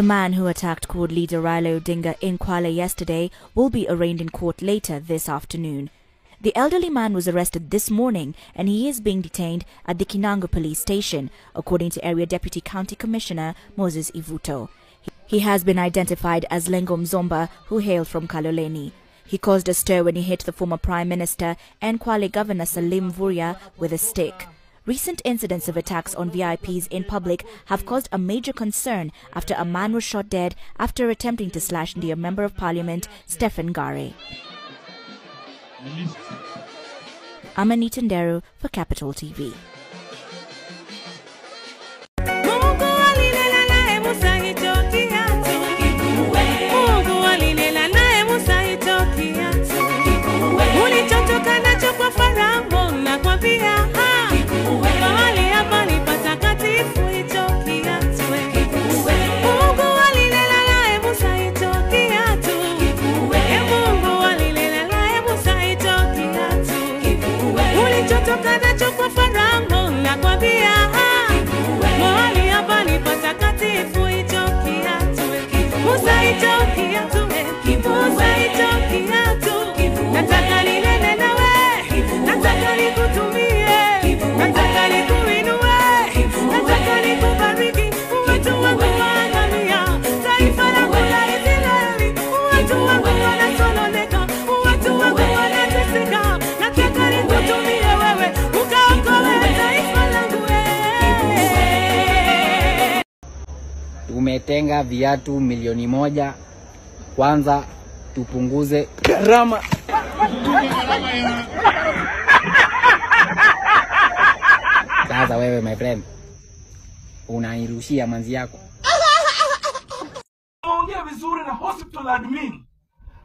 The man who attacked Court leader Raila Odinga in Kwale yesterday will be arraigned in court later this afternoon. The elderly man was arrested this morning and he is being detained at the Kinango police station, according to Area Deputy County Commissioner Moses Ivuto. He has been identified as Lengo Mzomba, who hailed from Kaloleni. He caused a stir when he hit the former Prime Minister and Kwale Governor Salim Vuria with a stick. Recent incidents of attacks on VIPs in public have caused a major concern after a man was shot dead after attempting to slash near Member of Parliament Stephen Gare. I'm Anita Ndero for Capital TV. Tumetenga viatu milioni 1. Kwanza tupunguze gharama. Sasa wewe my friend, unairushia manzi yako. Tuongea vizuri na hospital admin.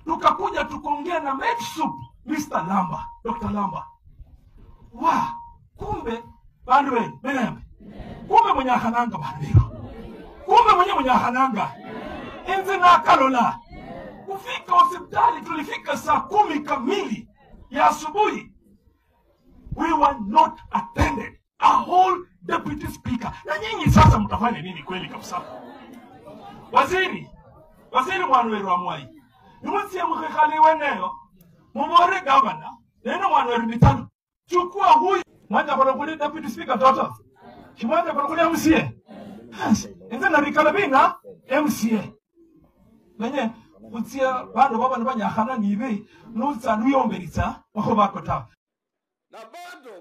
Tukakuja tukaongea na medsup Mr. Lamba, Dr. Lamba. Kumbe bandwe menembe. Kumbe mwenye hananga bandwe. Kumbe mwenye hananga. Enzi na Kalola. Kufika hospitali tulifika saa 10 kamili ya asubuhi. We were not attended. A whole deputy speaker. Na nyinyi sasa mtafanya nini kweli kabisa? Waziri Mwanweru Amwai. Nusi ya mkekali weneyo. Mumore governor. Neno Mwanweru mitano. Chukua huyu. Mwanja kwa kuli deputy speaker toto. Chimwanja kwa kuli MCA. Enze na rikalabinga MCA. Menye utia bado baba nabanya khana nibe nusa nuyombelisa wako bakota. Na bado.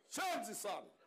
Shanzi sana.